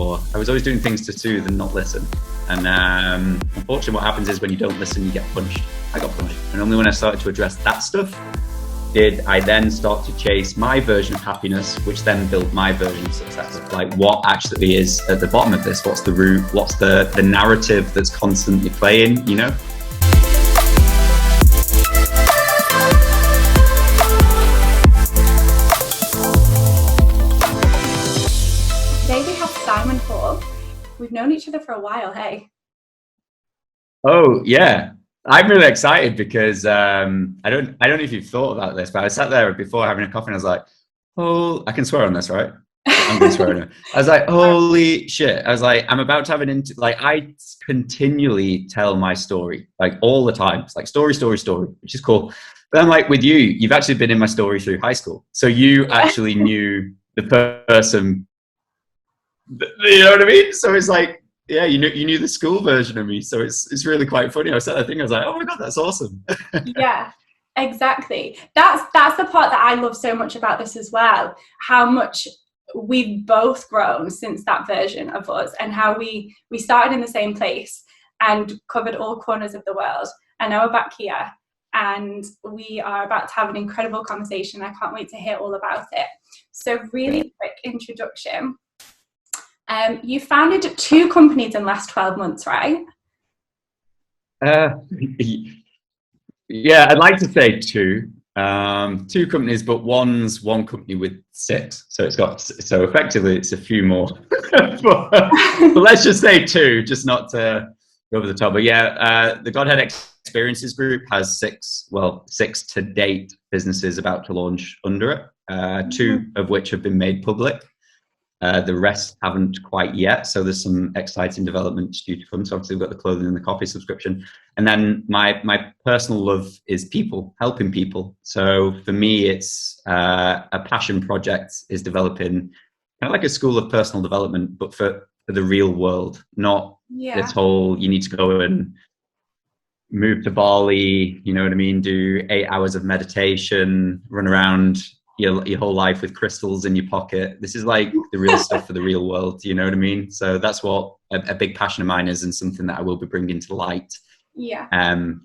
I was always doing things to soothe and not listen. And unfortunately what happens is when you don't listen, you get punished. I got punished. And only when I started to address that stuff did I then start to chase my version of happiness, which then built my version of success. Like, what actually is at the bottom of this? What's the root? What's the narrative that's constantly playing, you know? Today we have Simon Hall. We've known each other for a while, hey? Oh, yeah. I'm really excited because I don't know if you've thought about this, but I sat there before having a coffee and I was like, oh, I can swear on this, right? I'm going to swear on it. I was like, holy shit. I was like, I'm about to have I continually tell my story, like all the time. It's like story, which is cool. But I'm like, with you, you've actually been in my story through high school. So you actually knew the person, you know what I mean? So it's like, yeah, you knew the school version of me, so it's really quite funny. I said that thing, I was like, oh my god, that's awesome. Yeah, exactly. That's the part that I love so much about this as well. How much we've both grown since that version of us, and how we started in the same place and covered all corners of the world. And now we're back here, and we are about to have an incredible conversation. I can't wait to hear all about it. So, really quick introduction. You founded 2 companies in the last 12 months, right? Yeah, I'd like to say 2. 2 companies, but one company with 6. So effectively it's a few more. but let's just say 2, just not to go over the top. But yeah, the Godhead Experiences Group has 6 to date businesses about to launch under it. 2 of which have been made public. The rest haven't quite yet, so there's some exciting developments due to come. So obviously we've got the clothing and the coffee subscription, and then my personal love is people, helping people. So for me, it's a passion project is developing kind of like a school of personal development, but for the real world, not this whole you need to go and move to Bali, you know what I mean, do 8 hours of meditation, run around your whole life with crystals in your pocket. This is like the real stuff for the real world, you know what I mean? So that's what a big passion of mine is, and something that I will be bringing to light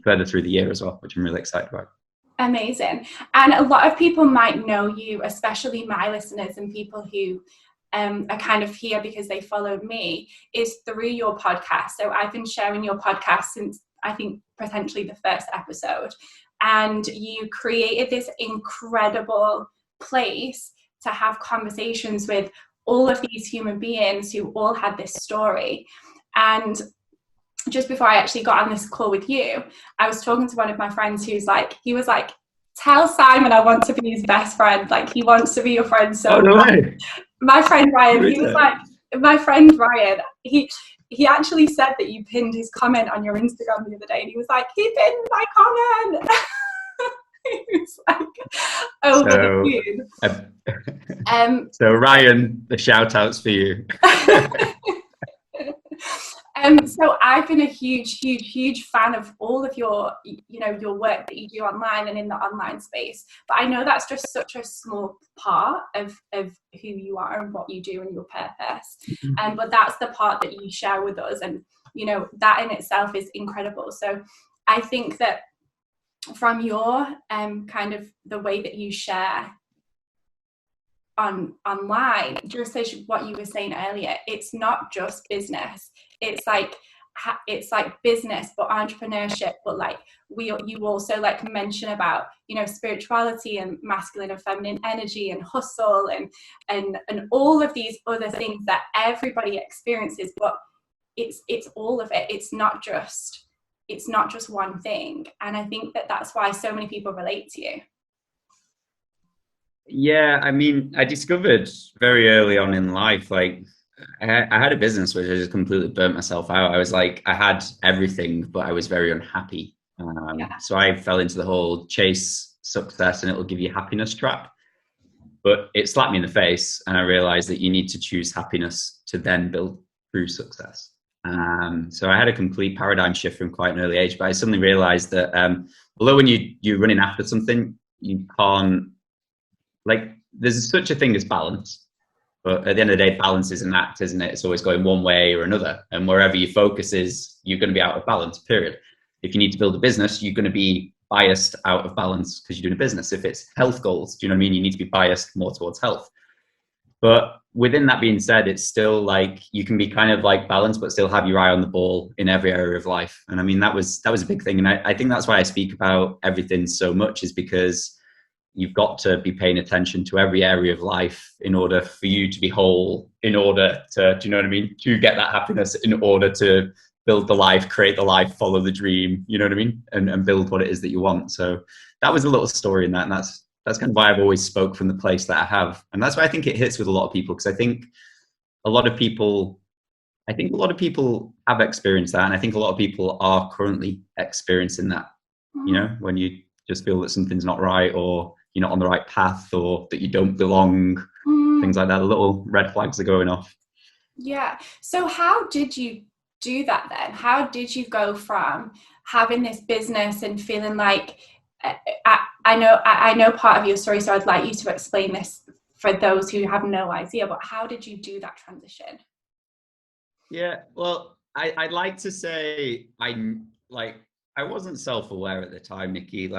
further through the year as well, which I'm really excited about. Amazing. And a lot of people might know you, especially my listeners and people who are kind of here because they followed me, is through your podcast. So I've been sharing your podcast since, I think, potentially the first episode. And you created this incredible place to have conversations with all of these human beings who all had this story. And just before I actually got on this call with you, I was talking to one of my friends he was like, tell Simon I want to be his best friend. Like, he wants to be your friend so much. My friend Ryan, he actually said that you pinned his comment on your Instagram the other day, and he was like, he pinned my comment. He was like, over the moon. So Ryan, the shout outs for you. So I've been a huge fan of all of your work that you do online and in the online space. But I know that's just such a small part of who you are and what you do and your purpose. But that's the part that you share with us, and you know that in itself is incredible. So I think that from your kind of the way that you share online, just as what you were saying earlier, it's not just business. It's like business, but entrepreneurship. But like you also like mention about, you know, spirituality and masculine and feminine energy and hustle and all of these other things that everybody experiences. But it's all of it. It's not just one thing. And I think that that's why so many people relate to you. Yeah, I mean, I discovered very early on in life, like I had a business which I just completely burnt myself out. I was like, I had everything, but I was very unhappy. So I fell into the whole chase success and it'll give you happiness trap. But it slapped me in the face, and I realized that you need to choose happiness to then build through success. So I had a complete paradigm shift from quite an early age, but I suddenly realized that although when you're running after something, you can't, like, there's such a thing as balance. But at the end of the day, balance is an act, isn't it? It's always going one way or another. And wherever your focus is, you're going to be out of balance, period. If you need to build a business, you're going to be biased out of balance because you're doing a business. If it's health goals, do you know what I mean? You need to be biased more towards health. But within that being said, it's still like you can be kind of like balanced, but still have your eye on the ball in every area of life. And I mean, that was a big thing. And I think that's why I speak about everything so much, is because you've got to be paying attention to every area of life in order for you to be whole, in order to, do you know what I mean? To get that happiness, in order to build the life, create the life, follow the dream, you know what I mean? And build what it is that you want. So that was a little story in that. And that's kind of why I've always spoke from the place that I have. And that's why I think it hits with a lot of people, because I think a lot of people have experienced that. And I think a lot of people are currently experiencing that, you know, when you just feel that something's not right, or you're not on the right path, or that you don't belong, things like that. The little red flags are going off. Yeah. So how did you do that then? How did you go from having this business and feeling like, I know part of your story, so I'd like you to explain this for those who have no idea, but how did you do that transition? Yeah, well, I'd like to say I wasn't self-aware at the time, Nikki.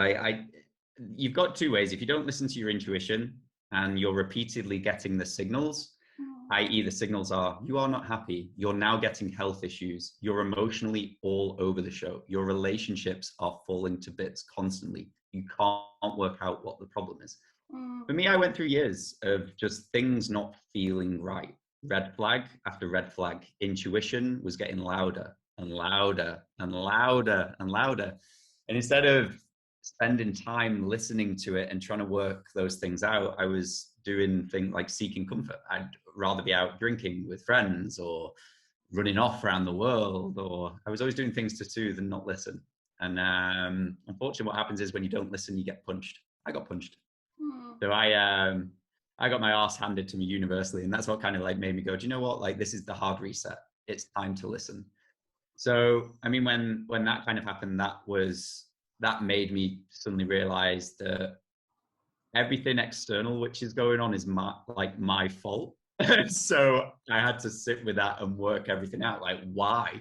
You've got two ways. If you don't listen to your intuition and you're repeatedly getting the signals, i.e. the signals are, you are not happy, you're now getting health issues, you're emotionally all over the show, your relationships are falling to bits constantly, you can't work out what the problem is. For me, I went through years of just things not feeling right. Red flag after red flag. Intuition was getting louder and louder and louder and louder. And instead of spending time listening to it and trying to work those things out, I was doing things like seeking comfort. I'd rather be out drinking with friends, or running off around the world, or I was always doing things to soothe and not listen. And unfortunately, what happens is when you don't listen, you get punched. I got punched. So I got my ass handed to me universally, and that's what kind of like made me go, do you know what? Like, this is the hard reset. It's time to listen. So I mean, when that kind of happened, that made me suddenly realize that everything external which is going on is my fault. So I had to sit with that and work everything out. Like, why?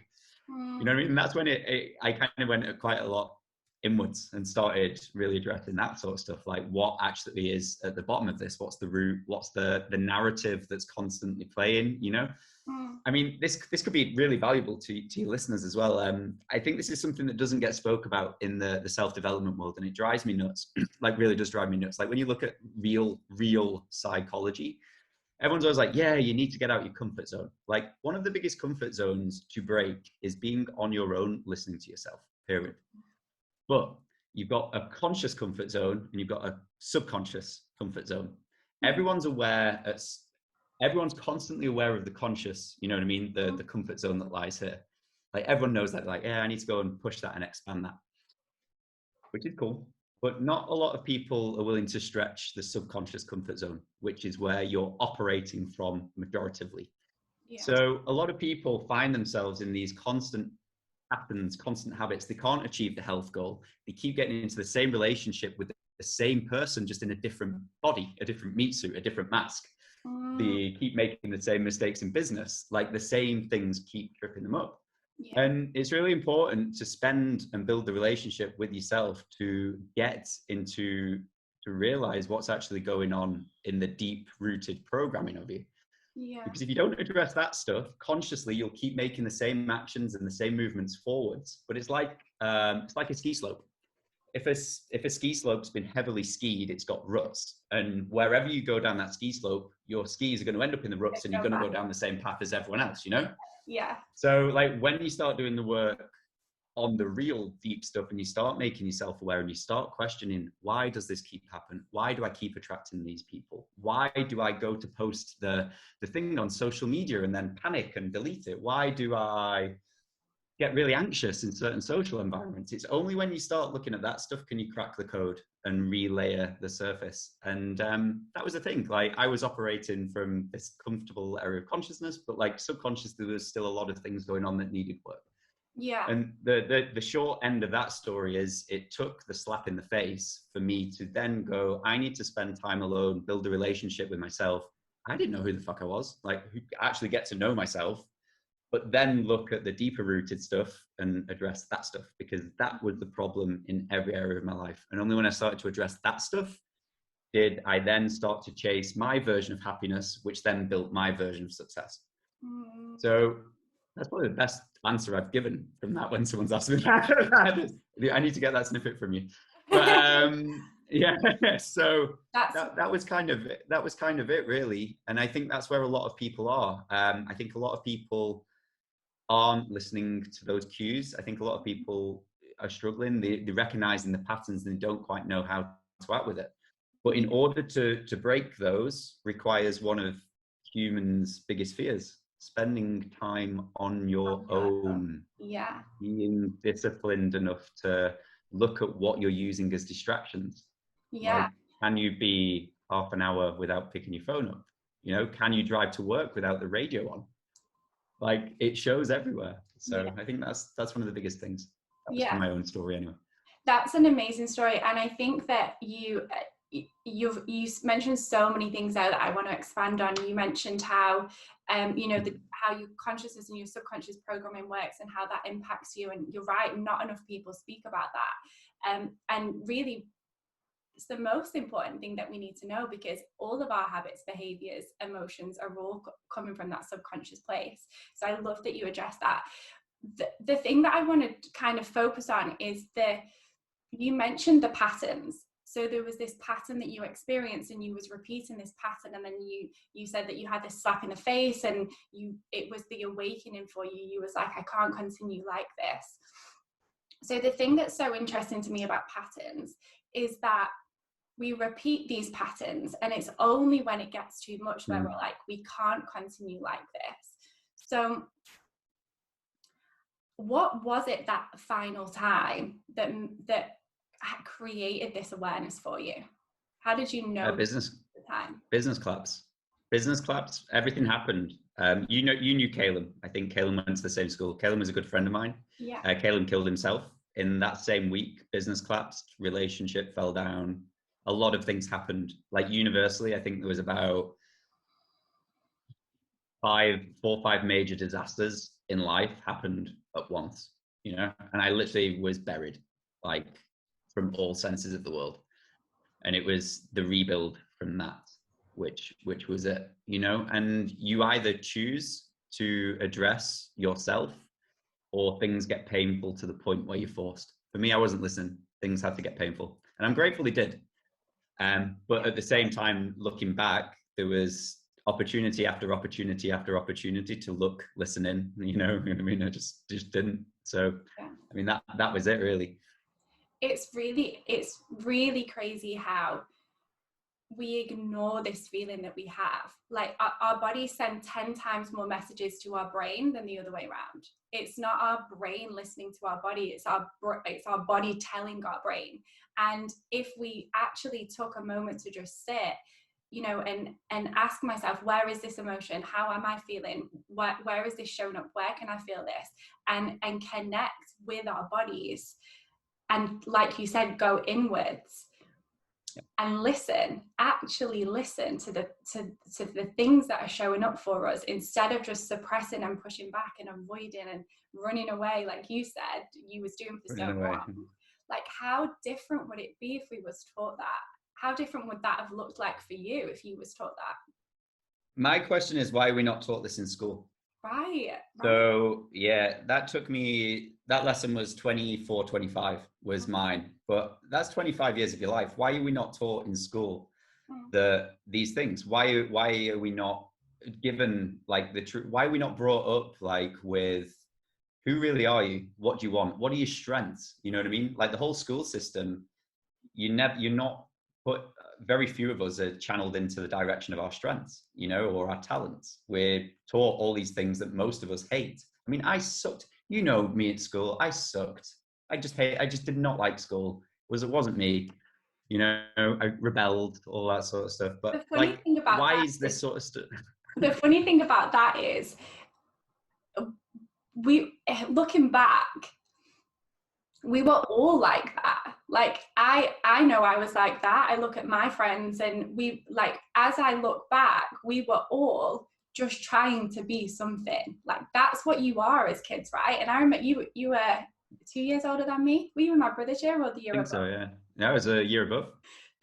You know what I mean? And that's when I kind of went quite a lot inwards and started really addressing that sort of stuff. Like, what actually is at the bottom of this? What's the root? What's the narrative that's constantly playing, you know? I mean, this could be really valuable to your listeners as well. I think this is something that doesn't get spoke about in the self-development world, and it drives me nuts. Like, really does drive me nuts. Like, when you look at real psychology, everyone's always like, yeah, you need to get out your comfort zone. Like, one of the biggest comfort zones to break is being on your own, listening to yourself, period. But you've got a conscious comfort zone and you've got a subconscious comfort zone. Everyone's constantly aware of the conscious, you know what I mean? The comfort zone that lies here. Like, everyone knows that, like, yeah, I need to go and push that and expand that, which is cool. But not a lot of people are willing to stretch the subconscious comfort zone, which is where you're operating from majoritively. Yeah. So a lot of people find themselves in these constant habits. They can't achieve the health goal. They keep getting into the same relationship with the same person, just in a different body, a different meat suit, a different mask. They keep making the same mistakes in business. Like, the same things keep tripping them up. Yeah. And it's really important to spend and build the relationship with yourself to get into, to realize what's actually going on in the deep rooted programming of you. Yeah. Because if you don't address that stuff consciously, you'll keep making the same actions and the same movements forwards. But it's like a ski slope. If a ski slope's been heavily skied, it's got ruts, and wherever you go down that ski slope, your skis are going to end up in the ruts, and you're going to go down the same path as everyone else, you know? Yeah. So, like, when you start doing the work on the real deep stuff, and you start making yourself aware, and you start questioning, why does this keep happening? Why do I keep attracting these people? Why do I go to post the thing on social media and then panic and delete it? Why do I get really anxious in certain social environments? It's only when you start looking at that stuff can you crack the code and relayer the surface. And that was the thing. Like, I was operating from this comfortable area of consciousness, but like subconsciously, there was still a lot of things going on that needed work. Yeah. And the short end of that story is, it took the slap in the face for me to then go, I need to spend time alone, build a relationship with myself, I didn't know who the fuck I was, like actually get to know myself, but then look at the deeper rooted stuff and address that stuff, because that was the problem in every area of my life. And only when I started to address that stuff did I then start to chase my version of happiness, which then built my version of success. So that's probably the best answer I've given from that when someone's asked me that. I need to get that snippet from you. But yeah, so that was kind of it. That was kind of it, really. And I think that's where a lot of people are. I think a lot of people aren't listening to those cues. I think a lot of people are struggling. They're recognizing the patterns and they don't quite know how to act with it. But in order to break those requires one of humans' biggest fears: spending time on your own. Yeah. Being disciplined enough to look at what you're using as distractions. Yeah. Like, can you be half an hour without picking your phone up? You know, can you drive to work without the radio on? Like, it shows everywhere. So I think that's one of the biggest things. That was from my own story anyway. That's an amazing story. And I think that you mentioned so many things there that I want to expand on. You mentioned how you know, how your consciousness and your subconscious programming works and how that impacts you. And you're right, not enough people speak about that. And really, it's the most important thing that we need to know, because all of our habits, behaviors, emotions are all coming from that subconscious place. So I love that you address that. The thing that I want to kind of focus on is you mentioned the patterns. So there was this pattern that you experienced and you was repeating this pattern, and then you said that you had this slap in the face and it was the awakening for you. You was like, I can't continue like this. So the thing that's so interesting to me about patterns is that we repeat these patterns, and it's only when it gets too much where we're like, we can't continue like this. So what was it that final time that created this awareness for you? How did you know business the time? Business claps. Everything happened. You knew Caleb. I think Caleb went to the same school. Caleb was a good friend of mine. Yeah. Caleb killed himself in that same week. Business collapsed. Relationship fell down. A lot of things happened. Like universally, I think there was about 4 or 5 major disasters in life happened at once. You know, and I literally was buried, like, from all senses of the world. And it was the rebuild from that, which was it, you know. And you either choose to address yourself, or things get painful to the point where you're forced. For me, I wasn't listening. Things had to get painful, and I'm grateful they did. But at the same time, looking back, there was opportunity after opportunity after opportunity to look, listen in, you know what I mean? I just didn't. So I mean, that was it, really. It's really crazy how we ignore this feeling that we have. Like our bodies send 10 times more messages to our brain than the other way around. It's not our brain listening to our body, it's our body telling our brain. And if we actually took a moment to just sit, you know, and ask myself, where is this emotion? How am I feeling? Where is this showing up? Where can I feel this? And connect with our bodies. And like you said, go inwards and actually listen to the things that are showing up for us, instead of just suppressing and pushing back and avoiding and running away, like you said you was doing for so long. Like, how different would it be if we was taught that? How different would that have looked like for you if you was taught that? My question is, why are we not taught this in school? Right. So yeah, that lesson was 24, 25 was mine, but that's 25 years of your life. Why are we not taught in school these things? Why are we not given, like, the truth? Why are we not brought up, like, with who really are you? What do you want? What are your strengths? You know what I mean? Like, the whole school system, you're not put, very few of us are channeled into the direction of our strengths, you know, or our talents. We're taught all these things that most of us hate. I mean, I sucked. You know me at school. I sucked. I just did not like school. It wasn't me. You know, I rebelled, all that sort of stuff. But like, why is this sort of stuff? The funny thing about that is, looking back, we were all like that. Like I know I was like that. I look at my friends, and we, like, as I look back, we were all just trying to be something. Like, that's what you are as kids, right? And I remember you were 2 years older than me. Were you in my brother's year or the year I think above? so, yeah. That was a year above.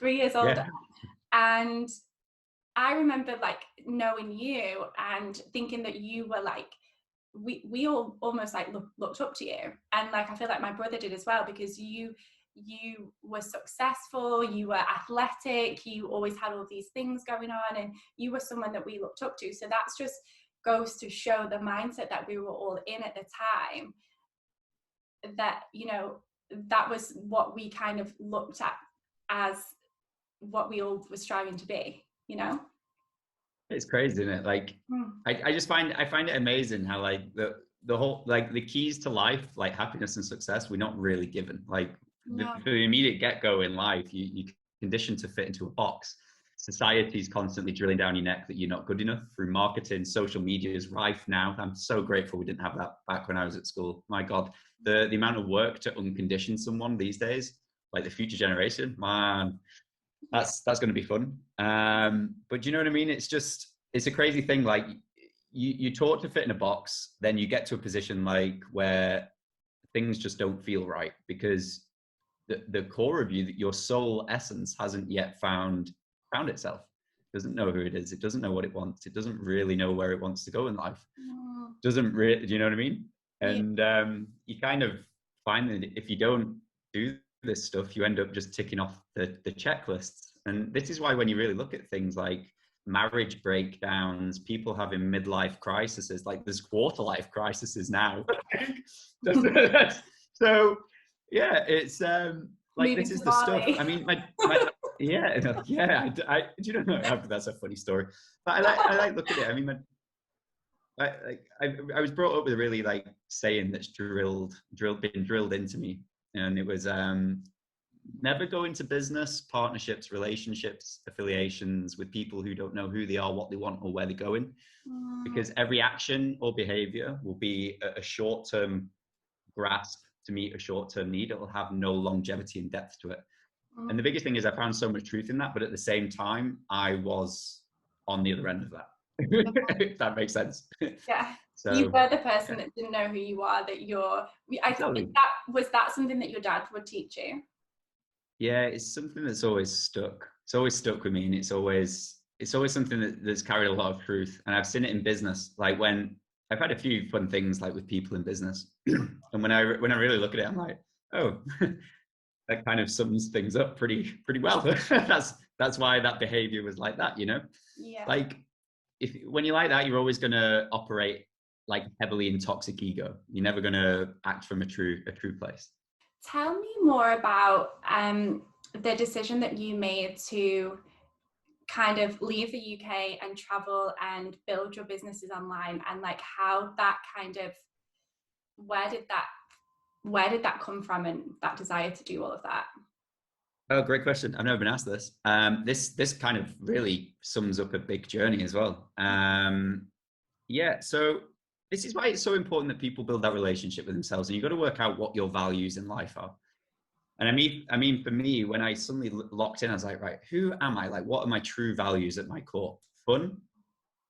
3 years older. Yeah. And I remember, like, knowing you and thinking that you were like, we all almost like looked up to you, and like I feel like my brother did as well, because you were successful, you were athletic, you always had all these things going on, and you were someone that we looked up to. So that's just goes to show the mindset that we were all in at the time, that, you know, that was what we kind of looked at as what we all were striving to be, you know. It's crazy, isn't it? Like, I find it amazing how, like, the whole, like, the keys to life, like happiness and success, we're not really given. Like, No. for the immediate get-go in life, you conditioned to fit into a box. Society's constantly drilling down your neck that you're not good enough through marketing. Social media is rife now. I'm so grateful we didn't have that back when I was at school. My God, the amount of work to uncondition someone these days, like the future generation, man, that's going to be fun. But do you know what I mean? It's a crazy thing. Like, you taught to fit in a box, then you get to a position like where things just don't feel right, because the core of you, that your soul essence, hasn't yet found itself. It doesn't know who it is. It doesn't know what it wants. It doesn't really know where it wants to go in life. Doesn't really, do you know what I mean? Yeah. And you kind of find that if you don't do this stuff, you end up just ticking off the checklists. And this is why, when you really look at things like marriage breakdowns, people having midlife crises, like there's quarter life crises now. So yeah, it's like, Moving this to is the stuff. Bali. I mean, my yeah, yeah. I do you know, that's a funny story. But I like look at it. I mean, I was brought up with a really, like, saying that's been drilled into me, and it was never go into business, partnerships, relationships, affiliations with people who don't know who they are, what they want, or where they're going, because every action or behavior will be a short-term grasp to meet a short-term need. It will have no longevity and depth to it. And the biggest thing is, I found so much truth in that, but at the same time, I was on the other end of that. If that makes sense. Yeah. So You were the person yeah, that didn't know who you are, that you're, totally. was that something that your dad would teach you? Yeah, it's something that's always stuck. It's always stuck with me, and it's always something that's carried a lot of truth. And I've seen it in business. Like, when I've had a few fun things, like with people in business, and when I really look at it, I'm like, oh, that kind of sums things up pretty well. That's why that behavior was like that, you know. Yeah. Like, if when you're like that, you're always going to operate like heavily in toxic ego. You're never going to act from a true place. Tell me more about the decision that you made to kind of leave the UK and travel and build your businesses online, and like how that kind of, where did that come from, and that desire to do all of that? Oh, great question. I've never been asked this. This kind of really sums up a big journey as well. Yeah, so this is why it's so important that people build that relationship with themselves, and you've got to work out what your values in life are. And I mean, for me, when I suddenly locked in, I was like, right, who am I? Like, what are my true values at my core? Fun,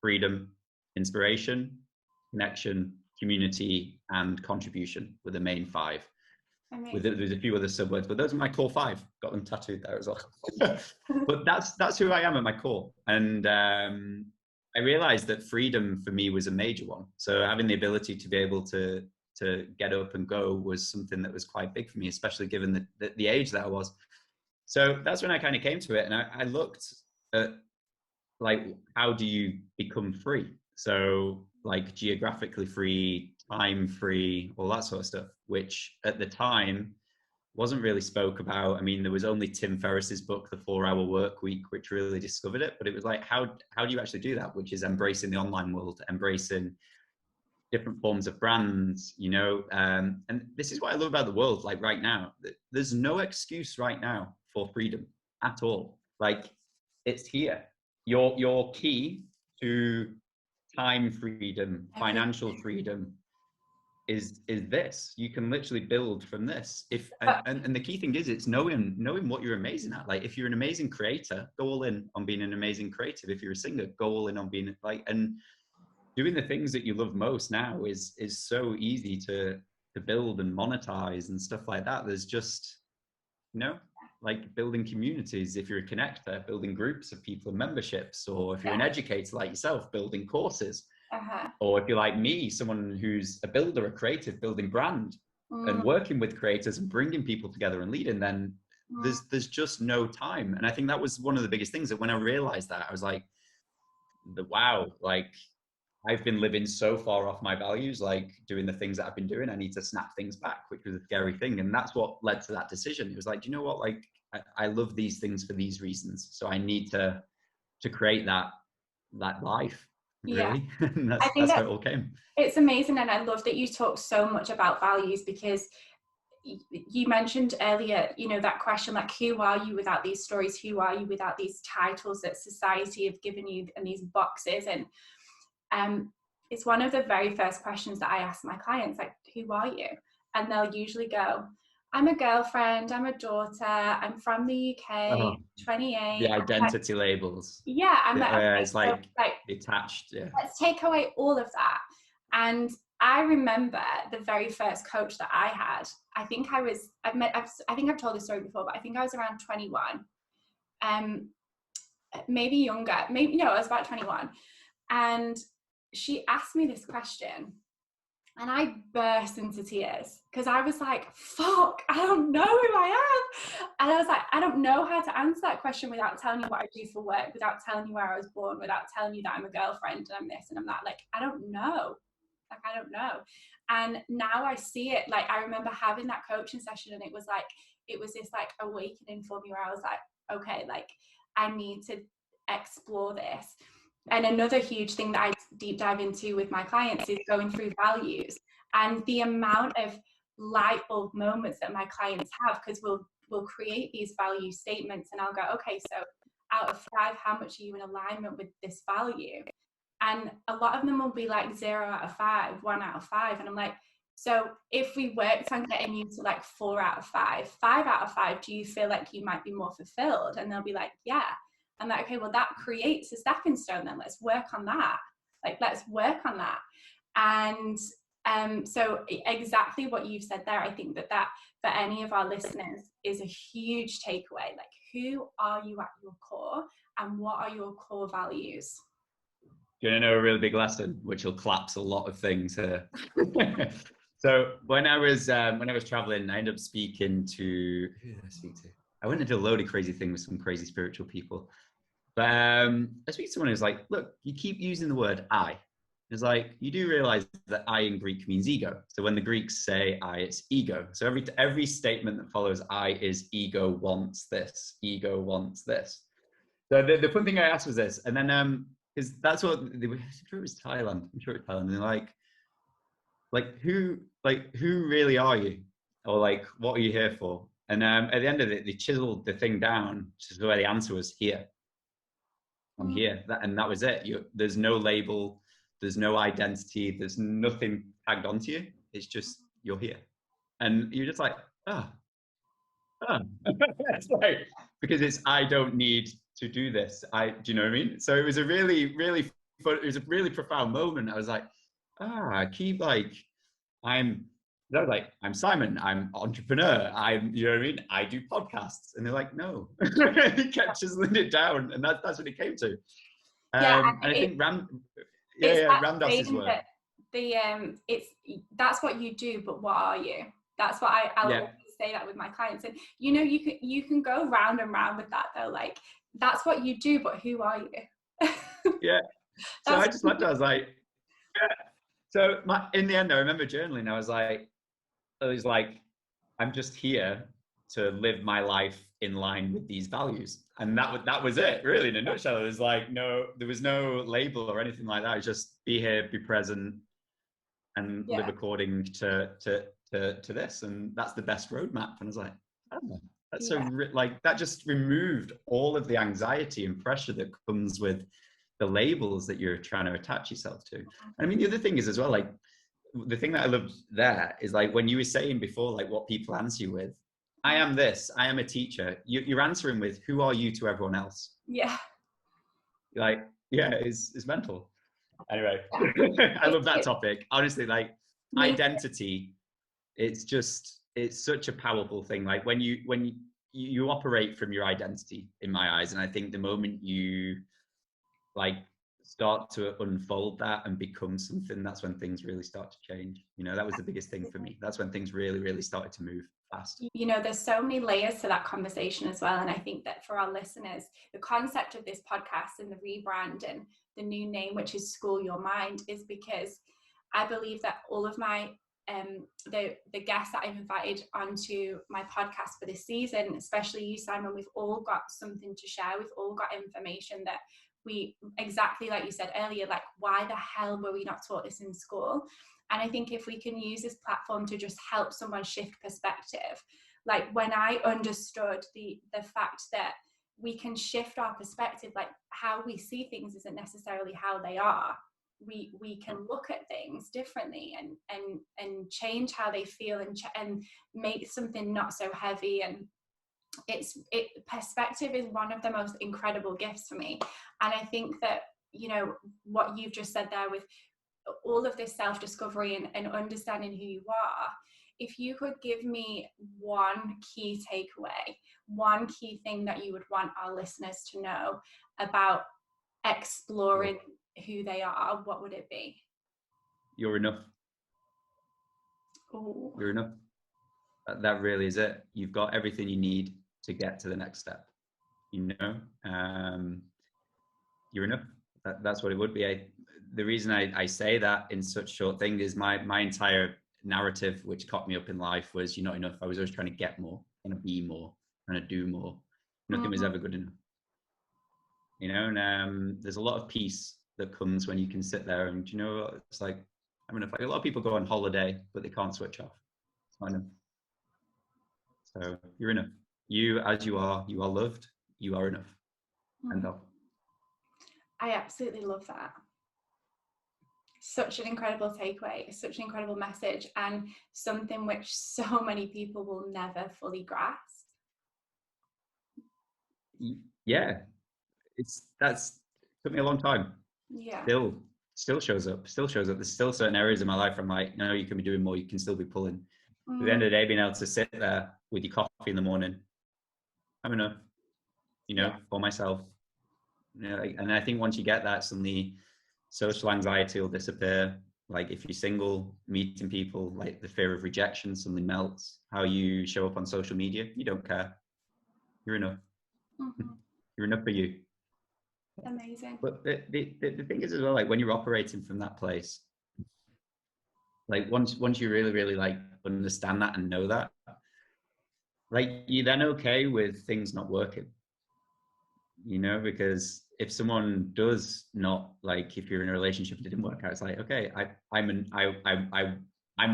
freedom, inspiration, connection, community, and contribution were the main five. There's a few other subwords, but those are my core five. Got them tattooed there as well. But that's who I am at my core. And I realized that freedom for me was a major one. So having the ability to be able to get up and go was something that was quite big for me, especially given the age that I was. So that's when I kind of came to it, and I looked at, like, how do you become free? So, like, geographically free, time free, all that sort of stuff, which at the time wasn't really spoke about. I mean, there was only Tim Ferriss's book, The 4 Hour Work Week, which really discovered it. But it was like, how do you actually do that? Which is embracing the online world, embracing different forms of brands, you know. And this is what I love about the world. Like, right now, there's no excuse right now for freedom at all. Like, it's here. Your key to time freedom, financial freedom, is this. You can literally build from this. And the key thing is, it's knowing what you're amazing at. Like, if you're an amazing creator, go all in on being an amazing creative. If you're a singer, go all in on being like, and doing the things that you love most now is so easy to build and monetize and stuff like that. There's just, like building communities. If you're a connector, building groups of people and memberships, or if you're an educator like yourself, building courses. Or if you're like me, someone who's a builder, a creative, building brand and working with creators and bringing people together and leading, then there's just no time. And I think that was one of the biggest things, that when I realized that, I was like, wow, like I've been living so far off my values, like doing the things that I've been doing. I need to snap things back, which was a scary thing. And that's what led to that decision. It was like, you know what, like I love these things for these reasons. So I need to create that life. Really. And that's how it all came. It's amazing, and I love that you talk so much about values, because you mentioned earlier, that question, like, who are you without these stories? Who are you without these titles that society have given you and these boxes? And it's one of the very first questions that I ask my clients, like, who are you? And they'll usually go, I'm a girlfriend, I'm a daughter, I'm from the UK, 28. The identity labels. Yeah, I'm like, okay, it's like detached. Yeah. Let's take away all of that. And I remember the very first coach that I had. I think I've told this story before, but I think I was around 21, maybe younger. I was about 21, and she asked me this question. And I burst into tears, because I was like, fuck, I don't know who I am. And I was like, I don't know how to answer that question without telling you what I do for work, without telling you where I was born, without telling you that I'm a girlfriend and I'm this and I'm that. Like, I don't know. And now I see it. Like, I remember having that coaching session, and it was this like awakening for me, where I was like, okay, like I need to explore this. And another huge thing that I deep dive into with my clients is going through values, and the amount of light bulb moments that my clients have, because we'll create these value statements, and I'll go, okay, so out of 5, how much are you in alignment with this value? And a lot of them will be like 0 out of 5, 1 out of 5. And I'm like, so if we worked on getting you to like 4 out of 5, 5 out of 5, do you feel like you might be more fulfilled? And they'll be like, yeah. I'm like, okay, well, that creates a stepping stone, then let's work on that. And so exactly what you've said there, I think that for any of our listeners is a huge takeaway. Like, who are you at your core, and what are your core values? Do you want to know a really big lesson, which will collapse a lot of things here? So when I was traveling, I ended up speaking to, who did I speak to? I went into a load of crazy things with some crazy spiritual people. But I speak to someone who's like, look, you keep using the word I. It's like, you do realize that I in Greek means ego. So when the Greeks say I, it's ego. So every statement that follows I is ego wants this, ego wants this. So the fun thing I asked was this, and then because that's what I'm sure it was Thailand. And they're like who really are you, or like what are you here for? And at the end of it, they chiseled the thing down to where the answer was here. I'm here, and that was it. There's no label, there's no identity, there's nothing tagged onto you. It's just you're here, and you're just like, it's like, because it's I don't need to do this. Do you know what I mean? So it was a really, really fun, it was a really profound moment. I was like, I'm Simon, I'm entrepreneur, you know what I mean? I do podcasts. And they're like, no. He kept chiseling it down, and that's what it came to. And I think Ramdas's word. That's what you do, but what are you? That's what I'll always say that with my clients. And you can go round and round with that though. Like, that's what you do, but who are you? Yeah. So I just left. I was like, yeah. So in the end, I remember journaling. I was like, I'm just here to live my life in line with these values, and that was it, really, in a nutshell. It was like, there was no label or anything like that. It was just be here, be present, and live according to this, and that's the best roadmap. And I was like, that's that just removed all of the anxiety and pressure that comes with the labels that you're trying to attach yourself to. And I mean, the other thing is as well, like, the thing that I loved there is like when you were saying before, like what people answer you with, I am this, I am a teacher. You're answering with, who are you to everyone else? Yeah. Like, yeah, it's mental. Anyway, Yeah. I love that topic. Honestly, like Me too. identity, it's such a powerful thing. Like when you operate from your identity in my eyes. And I think the moment you like start to unfold that and become something, that's when things really start to change. You know, that was the biggest thing for me. That's when things really, really started to move fast. You know, there's so many layers to that conversation as well. And I think that for our listeners, the concept of this podcast and the rebrand and the new name, which is School Your Mind, is because I believe that all of my the guests that I've invited onto my podcast for this season, especially you, Simon, we've all got something to share. We've all got information that we, exactly like you said earlier, like why the hell were we not taught this in school? And I think if we can use this platform to just help someone shift perspective, like when I understood the fact that we can shift our perspective, like how we see things isn't necessarily how they are. We can look at things differently and change how they feel and make something not so heavy. And perspective is one of the most incredible gifts for me. And I think that, you know, what you've just said there with all of this self-discovery and understanding who you are, if you could give me one key takeaway, one key thing that you would want our listeners to know about exploring who they are, what would it be? You're enough. Ooh. You're enough. That really is it. You've got everything you need to get to the next step. You know, you're enough. That's what it would be. The reason I say that in such short thing is my entire narrative, which caught me up in life, was you're not enough. I was always trying to get more, trying to be more, trying to do more. Nothing was ever good enough. You know, and there's a lot of peace that comes when you can sit there and, you know, it's like, I mean, like a lot of people go on holiday, but they can't switch off. It's not enough. So you're enough. You, as you are loved. You are enough. And I absolutely love that. Such an incredible takeaway, such an incredible message, and something which so many people will never fully grasp. Yeah, that's took me a long time. Yeah. Still shows up. There's still certain areas in my life where I'm like, no, you can be doing more. You can still be pulling. At the end of the day, being able to sit there with your coffee in the morning, I'm enough, you know, for myself. You know, and I think once you get that, suddenly social anxiety will disappear. Like if you're single, meeting people, like the fear of rejection suddenly melts. How you show up on social media, you don't care. You're enough. You're enough for you. Amazing. But the thing is as well, like when you're operating from that place, like once you really, really like understand that and know that, like you're then okay with things not working, you know, because if someone does not, like if you're in a relationship and it didn't work out, it's like, okay, I'm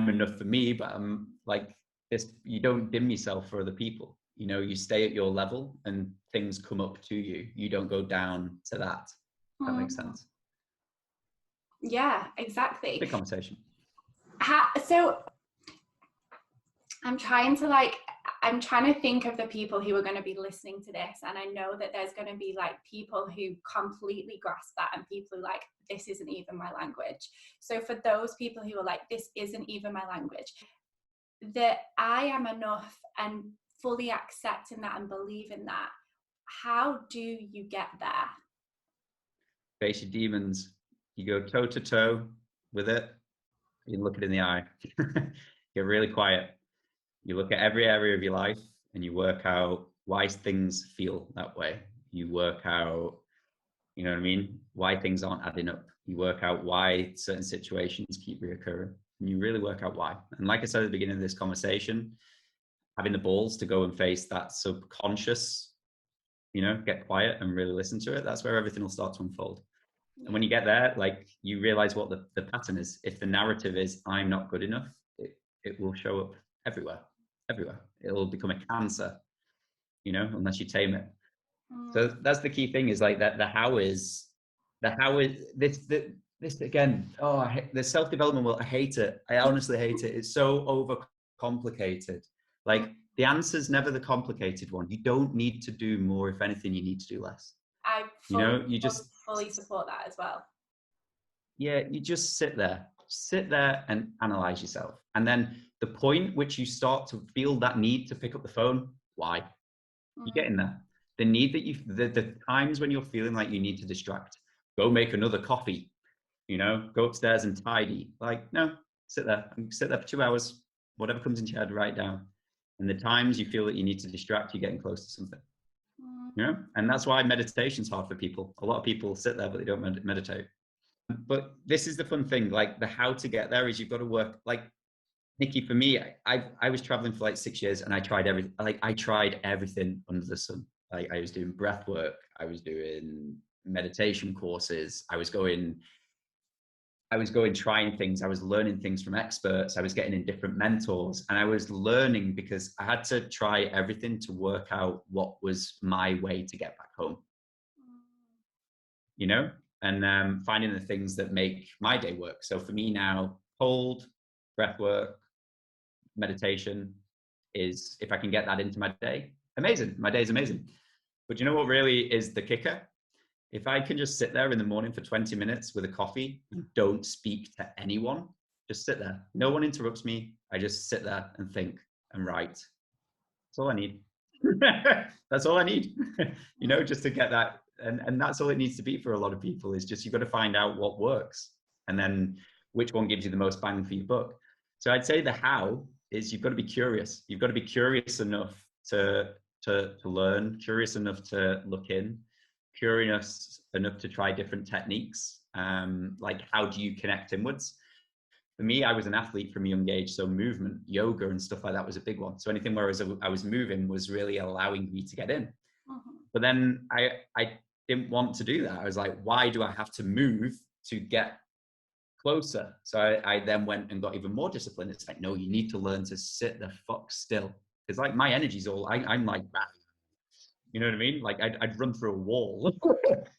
enough for me, but I'm like this, you don't dim yourself for other people, you know, you stay at your level and things come up to you. You don't go down to that. That makes sense. Yeah, exactly. Big conversation. So I'm trying to think of the people who are going to be listening to this, and I know that there's going to be like people who completely grasp that and people who like, this isn't even my language. So for those people who are like, this isn't even my language, that I am enough and fully accepting that and believing that, how do you get there? Face your demons. You go toe to toe with it. You look it in the eye. Get really quiet. You look at every area of your life and you work out why things feel that way. You work out, you know what I mean, why things aren't adding up. You work out why certain situations keep reoccurring. And you really work out why. And like I said at the beginning of this conversation, having the balls to go and face that subconscious, you know, get quiet and really listen to it, that's where everything will start to unfold. And when you get there, like you realize what the pattern is. If the narrative is I'm not good enough, it will show up everywhere. It'll become a cancer, you know, unless you tame it. So that's the key thing, is like that the how is this, this again, oh, the self-development world, I hate it. I honestly hate it. It's so overcomplicated. Like the answer's never the complicated one. You don't need to do more. If anything, you need to do less. I You fully, know, you just, fully support that as well. yeah, you just sit there and analyze yourself. And then the point which you start to feel that need to pick up the phone, why? You get in there. The need that the times when you're feeling like you need to distract, go make another coffee, you know, go upstairs and tidy. Like, no, sit there and sit there for 2 hours, whatever comes into your head, write down. And the times you feel that you need to distract, you're getting close to something, you know? And that's why meditation's hard for people. A lot of people sit there, but they don't meditate. But this is the fun thing, like the how to get there is you've got to work, like Nikki, for me, I was traveling for like 6 years and I tried everything. Like I tried everything under the sun. Like I was doing breath work, I was doing meditation courses, I was going trying things, I was learning things from experts, I was getting in different mentors, and I was learning because I had to try everything to work out what was my way to get back home. You know, and finding the things that make my day work. So for me now, cold, breath work, meditation is, if I can get that into my day, amazing. My day is amazing. But you know what really is the kicker? If I can just sit there in the morning for 20 minutes with a coffee and don't speak to anyone, just sit there. No one interrupts me. I just sit there and think and write. That's all I need. That's all I need, you know, just to get that. And that's all it needs to be for a lot of people, is just, you've got to find out what works and then which one gives you the most bang for your buck. So I'd say the how is you've got to be curious. You've got to be curious enough to learn, curious enough to look in, curious enough to try different techniques. Like how do you connect inwards? For me, I was an athlete from a young age, so movement, yoga and stuff like that was a big one. So anything where I was moving was really allowing me to get in. But then I didn't want to do that. I was like, why do I have to move to get closer? So I then went and got even more disciplined. It's like, no, you need to learn to sit the fuck still. Because like my energy's all, I'm like, you know what I mean? Like I'd run through a wall.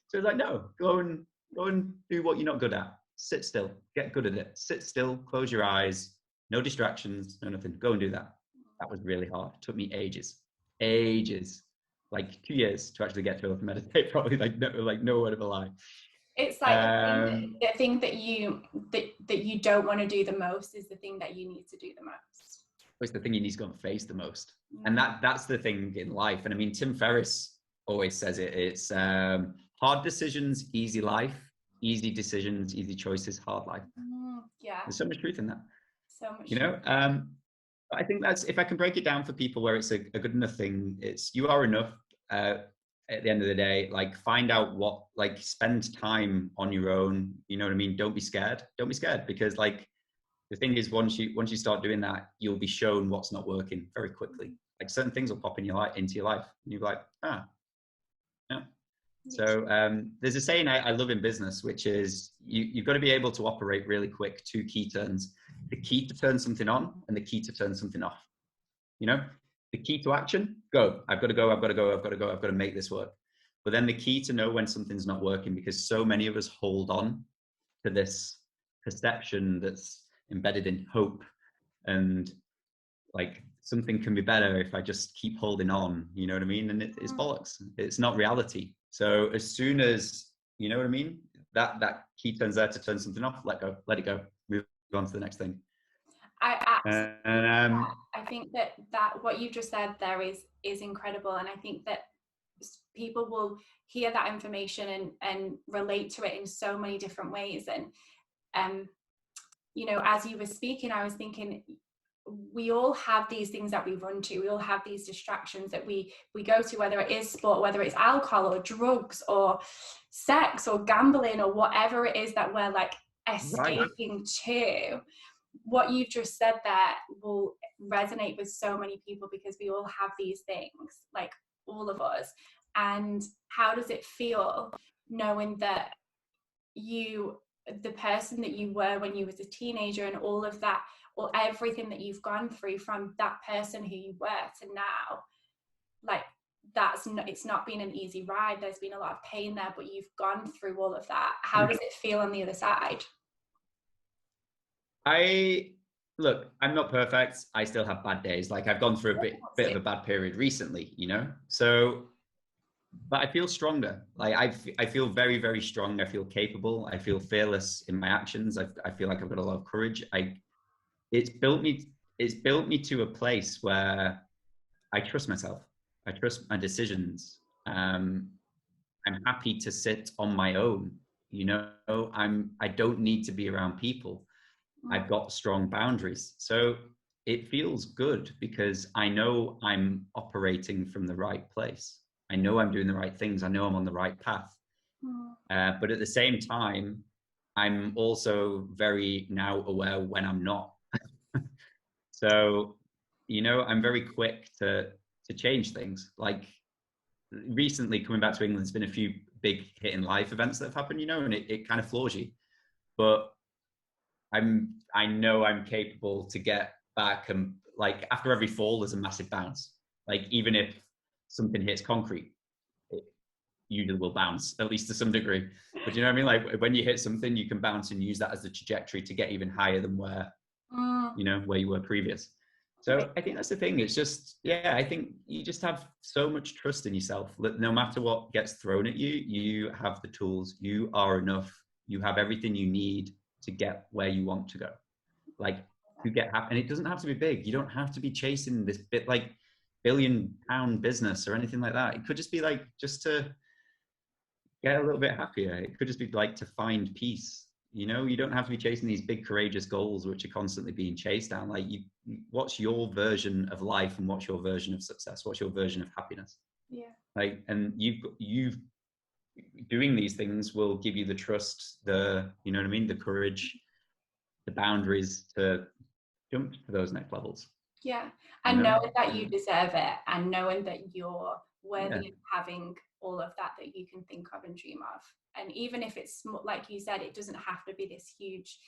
So it's like, no, go and do what you're not good at. Sit still, get good at it. Sit still, close your eyes, no distractions, no nothing. Go and do that. That was really hard. It took me ages, like 2 years to actually get to meditate. Probably like no word of a lie. It's like the thing that you don't want to do the most is the thing that you need to do the most. It's the thing you need to go and face the most. And that's the thing in life. And I mean, Tim Ferriss always says it. It's hard decisions, easy life. Easy decisions, easy choices, hard life. Yeah. There's so much truth in that. So much. You know, I think that's, if I can break it down for people where it's a good enough thing, it's you are enough. At the end of the day, like find out what, like spend time on your own. You know what I mean? Don't be scared. Don't be scared, because like the thing is, once you start doing that, you'll be shown what's not working very quickly. Like certain things will pop into your life, and you're like, yeah. So there's a saying I love in business, which is you've got to be able to operate really quick 2 key turns: the key to turn something on and the key to turn something off. You know, the key to action, go. I've got to go. I've got to make this work. But then the key to know when something's not working, because so many of us hold on to this perception that's embedded in hope, and like something can be better if I just keep holding on, you know what I mean? And it's bollocks. It's not reality. So as soon as, you know what I mean, that key turns there to turn something off, let it go, move on to the next thing. I think that what you just said there is incredible. And I think that people will hear that information and relate to it in so many different ways. And you know, as you were speaking, I was thinking, we all have these things that we run to. We all have these distractions that we go to, whether it is sport, whether it's alcohol or drugs or sex or gambling or whatever it is that we're like escaping to. What you've just said there will resonate with so many people, because we all have these things, like all of us. And how does it feel knowing that the person that you were when you was a teenager, and all of that, or everything that you've gone through from that person who you were to now, like it's not been an easy ride. There's been a lot of pain there, but you've gone through all of that. How does it feel on the other side? Look, I'm not perfect. I still have bad days. Like I've gone through a bit of a bad period recently, you know? So, but I feel stronger. Like I feel very, very strong. I feel capable. I feel fearless in my actions. I feel like I've got a lot of courage. It's built me to a place where I trust myself. I trust my decisions. I'm happy to sit on my own. You know, I don't need to be around people. I've got strong boundaries. So it feels good because I know I'm operating from the right place. I know I'm doing the right things. I know I'm on the right path. But at the same time, I'm also very now aware when I'm not. So, you know, I'm very quick to change things. Like recently coming back to England, there's been a few big hit in life events that have happened, you know, and it kind of floors you. But I know I'm capable to get back, and like after every fall there's a massive bounce. Like even if something hits concrete, it usually will bounce, at least to some degree. But you know what I mean? Like when you hit something, you can bounce and use that as the trajectory to get even higher than where you know where you were previous. So I think that's the thing. It's just, yeah, I think you just have so much trust in yourself that no matter what gets thrown at you, you have the tools. You are enough. You have everything you need to get where you want to go. Like to get happy. And it doesn't have to be big. You don't have to be chasing this bit like £1 billion business or anything like that. It could just be like just to get a little bit happier. It could just be like to find peace. You know, you don't have to be chasing these big courageous goals which are constantly being chased down. Like what's your version of life and what's your version of success? What's your version of happiness? Yeah. Like, and you've doing these things will give you the trust, the, you know what I mean, the courage, the boundaries to jump to those next levels. Yeah, and knowing that you deserve it, and knowing that you're worthy of having all of that you can think of and dream of. And even if it's like you said, it doesn't have to be this huge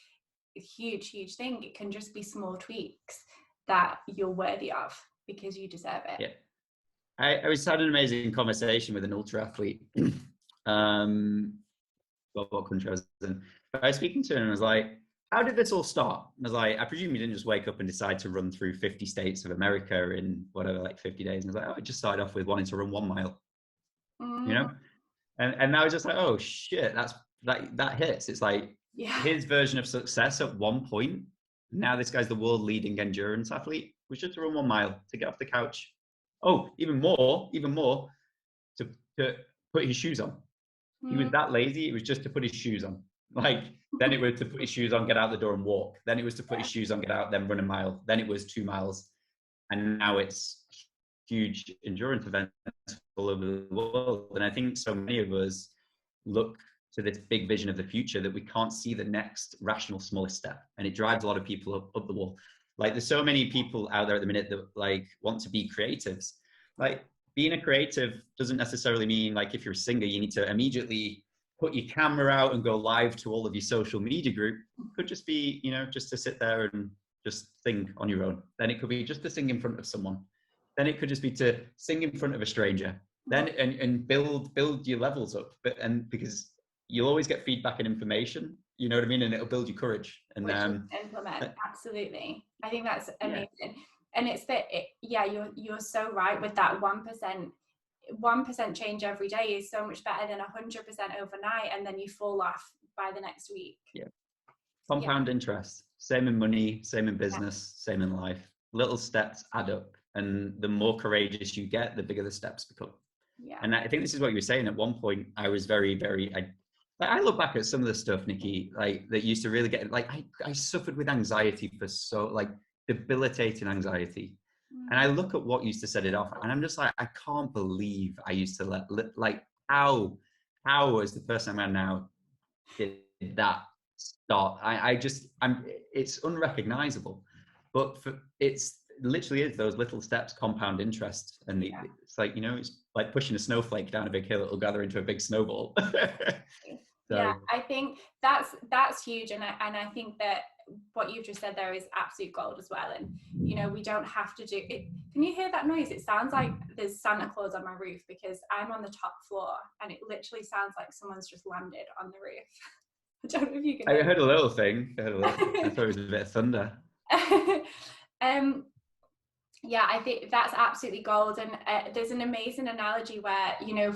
thing. It can just be small tweaks that you're worthy of because you deserve it. Yeah, I was had an amazing conversation with an ultra athlete. What country I was in. But I was speaking to him and I was like, how did this all start? And I was like, I presume you didn't just wake up and decide to run through 50 states of America in whatever, like 50 days. And I was like, oh, I just started off with wanting to run 1 mile, you know? And I was just like, oh shit, that's like, that hits. It's like his version of success at one point. Now this guy's the world leading endurance athlete, was just to run 1 mile, to get off the couch. Oh, even more, to put his shoes on. He was that lazy. It was just to put his shoes on. Like, then it was to put his shoes on, get out the door and walk. Then it was to put his shoes on, get out, then run 1 mile. Then it was 2 miles. And now it's huge endurance events all over the world. And I think so many of us look to this big vision of the future that we can't see the next rational smallest step. And it drives a lot of people up the wall. Like there's so many people out there at the minute that like want to be creatives. Like being a creative doesn't necessarily mean like if you're a singer, you need to immediately put your camera out and go live to all of your social media group. It could just be, you know, just to sit there and just sing on your own. Then it could be just to sing in front of someone. Then it could just be to sing in front of a stranger. Then and build your levels up. And because you'll always get feedback and information, you know what I mean, and it'll build your courage. And implement. Absolutely, I think that's amazing. Yeah. And it's that, you're so right with that 1% change every day is so much better than 100% overnight, and then you fall off by the next week. Yeah. Compound interest. Same in money, same in business, same in life. Little steps add up, and the more courageous you get, the bigger the steps become. Yeah. And I think this is what you were saying. At one point, I was very. I look back at some of the stuff, Nikki, like that used to really get like I suffered with anxiety for so like debilitating anxiety. And I look at what used to set it off, and I'm just like, I can't believe I used to let like how as the person I'm now did that start. It's unrecognizable, but it's literally is those little steps compound interest, and it's like, you know, it's like pushing a snowflake down a big hill. It'll gather into a big snowball. So. Yeah, I think that's huge, and I think that what you've just said there is absolute gold as well. And you know, we don't have to do it. Can you hear that noise? It sounds like there's Santa Claus on my roof, because I'm on the top floor and it literally sounds like someone's just landed on the roof. I don't know if you can I heard a little thing. I thought it was a bit of thunder. Yeah, I think that's absolutely gold. And there's an amazing analogy where, you know,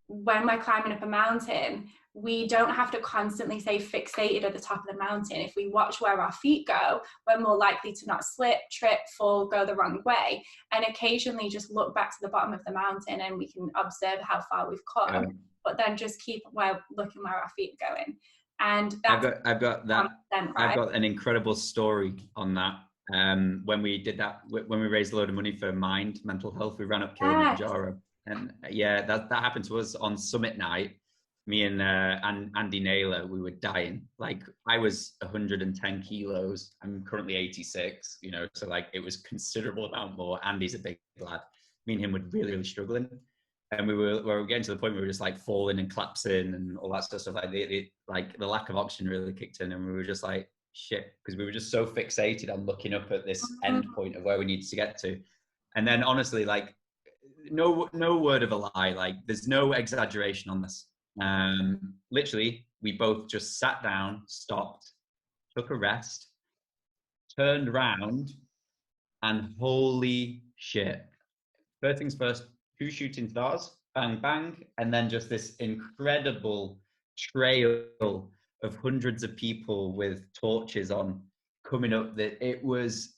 when we're climbing up a mountain, we don't have to constantly stay fixated at the top of the mountain. If we watch where our feet go, we're more likely to not slip, trip, fall, go the wrong way. And occasionally just look back to the bottom of the mountain and we can observe how far we've come, but then just keep looking where our feet are going. And that's I've got that. right? I've got an incredible story on that. When we did that, when we raised a load of money for mental health, we ran up Kilimanjaro. And yeah, that happened to us on summit night. Me and Andy Naylor, we were dying. Like, I was 110 kilos. I'm currently 86, you know, so like it was considerable amount more. Andy's a big lad. Me and him were really, really struggling. And we were getting to the point where we were just like falling and collapsing and all that sort of stuff. Like the lack of oxygen really kicked in, and we were just like, shit, because we were just so fixated on looking up at this end point of where we needed to get to. And then honestly, like, no word of a lie, like there's no exaggeration on this. Literally, we both just sat down, stopped, took a rest, turned around, and holy shit. First things first, 2 shooting stars, bang, bang, and then just this incredible trail of hundreds of people with torches on coming up. That it was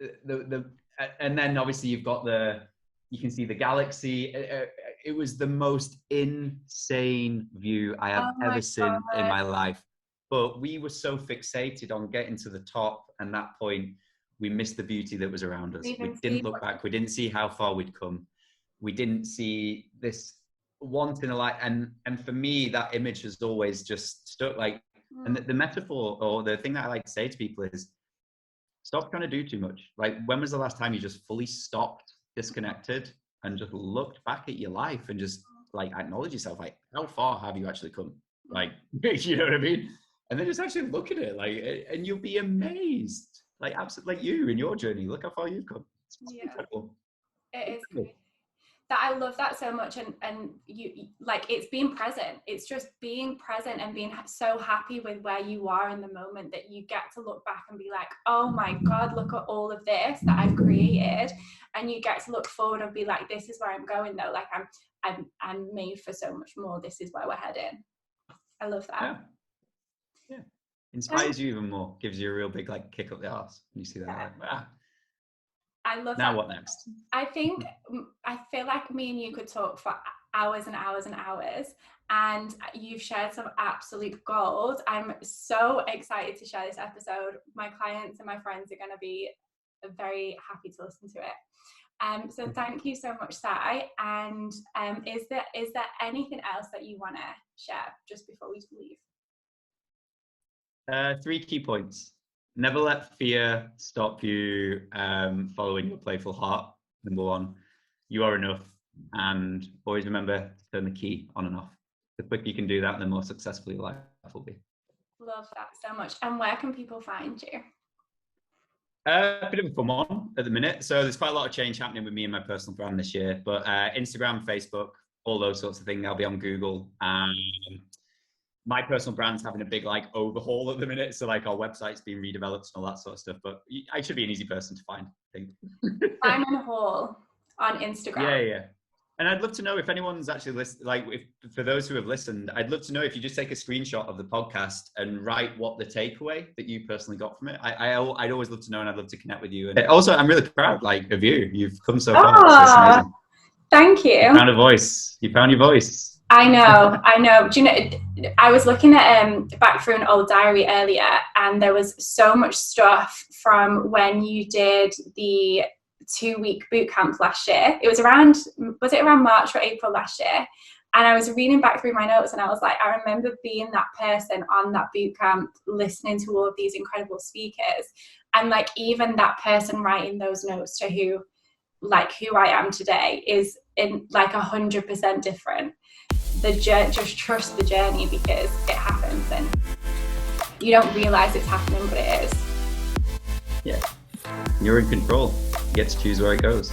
and then obviously you can see the galaxy. It was the most insane view I have ever seen in my life. But we were so fixated on getting to the top, and that point, we missed the beauty that was around us. We didn't look back. We didn't see how far we'd come. We didn't see this once in a life. And for me, that image has always just stuck. Like, and the metaphor, or the thing that I like to say to people is, stop trying to do too much. Like, when was the last time you just fully stopped, disconnected, and just looked back at your life and just like acknowledge yourself? Like, how far have you actually come? Like, you know what I mean? And then just actually look at it, like, and you'll be amazed. Like, absolutely, like you in your journey, look how far you've come. It's incredible. It is cool. That I love that so much. And you like, it's being present. It's just being present and being so happy with where you are in the moment that you get to look back and be like, oh my God, look at all of this that I've created. And you get to look forward and be like, this is where I'm going though. Like, I'm made for so much more. This is where we're heading. I love that. Yeah. Inspires you even more. Gives you a real big like kick up the arse when you see that. Like, ah. I love now that. What next? I feel like me and you could talk for hours and hours and hours, and you've shared some absolute gold. I'm so excited to share this episode. My clients and my friends are going to be very happy to listen to it. So thank you so much, Sai. And is there anything else that you want to share just before we leave? 3 key points. Never let fear stop you following your playful heart. Number 1, you are enough. And always remember to turn the key on and off. The quicker you can do that, the more successful your life will be. Love that so much. And where can people find you? A bit of a fun one at the minute. So there's quite a lot of change happening with me and my personal brand this year. But Instagram, Facebook, all those sorts of things. I'll be on Google. My personal brand's having a big like overhaul at the minute, so like our website's being redeveloped and all that sort of stuff. But I should be an easy person to find, I think. Simon Hall on Instagram. Yeah. And I'd love to know if anyone's actually listened. Like, for those who have listened, I'd love to know if you just take a screenshot of the podcast and write what the takeaway that you personally got from it. I'd always love to know, and I'd love to connect with you. And also, I'm really proud of you. You've come so far. It's amazing. Thank you. You found a voice. You found your voice. I know. Do you know, I was looking at back through an old diary earlier, and there was so much stuff from when you did the 2-week boot camp last year. Was it around March or April last year? And I was reading back through my notes, and I was like, I remember being that person on that boot camp, listening to all of these incredible speakers, and like even that person writing those notes to who I am today is in like 100% different. Just trust the journey, because it happens. And you don't realize it's happening, but it is. Yeah, you're in control. You get to choose where it goes.